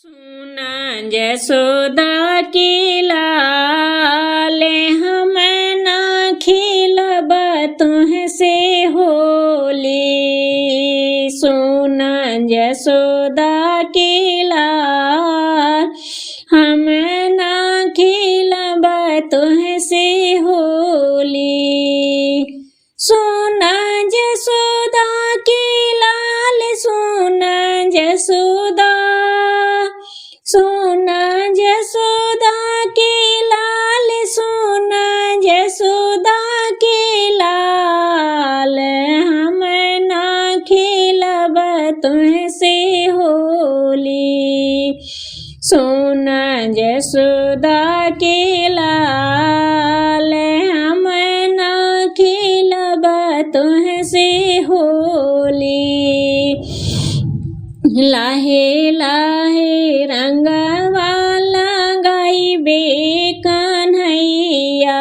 सुना जसोदा की लाल हम ना खेलब तुहसे होली। सुना जसोदा की लाल हम ना खेलब तुहसे होली। सुना जसोदा की लाल सुना जसोदा सुना जसोदा के लाल सुना जसोदा के लाल हम ना खेलब तुहसे होली। सुना जसोदा के लाल हम ना खेलब तुहसे होली। लाहे लाहे रंगवा लगाइबे कन्हैया।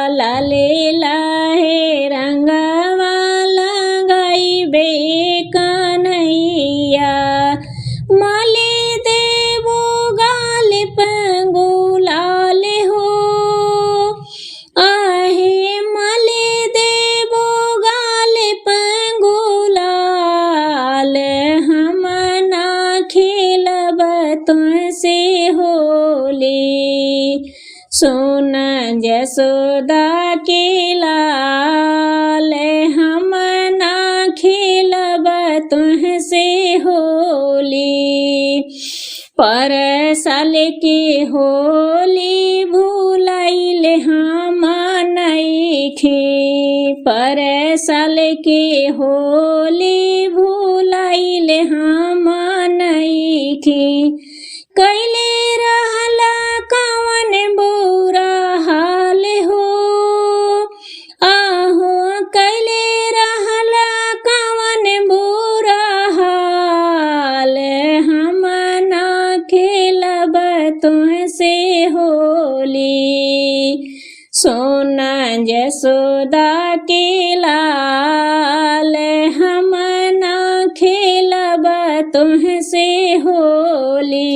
लाले लाहे रंगवा लगाइबे कन्हैया। मले देवो गाल पे गुलाल हो। आहे मले देवो गाल पे गुलाल हम ना खेलब तुहसे होली। सुना जसोदा के लाल हम ना खेलब तुहसे होली। पर साल के होली भूलाइल हम नइखे। पर साल के होली भूलाइल हम नइखे। कैले रहला कवन बुरा हाल हो। आहो कैले रहला कवन बुरा हाल हम ना खेलब तुहसे होली। सुना जसोदा के लाल हम ना खेलब तुहसे होली।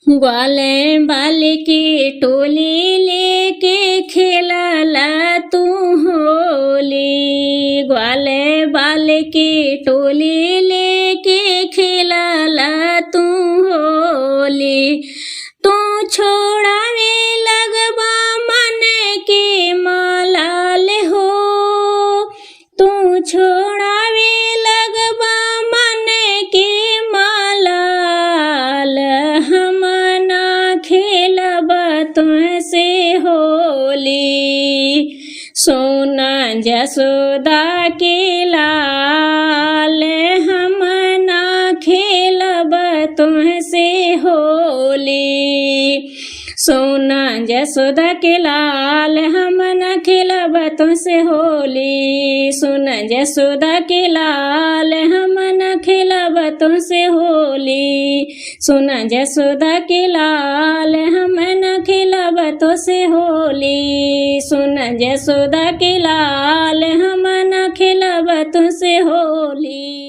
ग्वाले बाल की टोली लेके खेलला तू होली। ग्वाले बाल की टोली लेके खेलला तू होली। तू छोड़ावे लगबा मन के मलाल हो। तू छोड़ावे लगबा मन के मलाल हम ना खेलब तुहसे होली। सुना जसोदा के लाल हम ना खेलब तुहसे होली। सुना जसोदा के लाल हम ना खेलब तुहसे होली। सुना जसोदा के लाल हम ना खेलब तुहसे होली। सुना जसोदा के लाल हम ना खेलब तुहसे होली। सुना जसोदा के लाल हम ना खेलब तुहसे होली।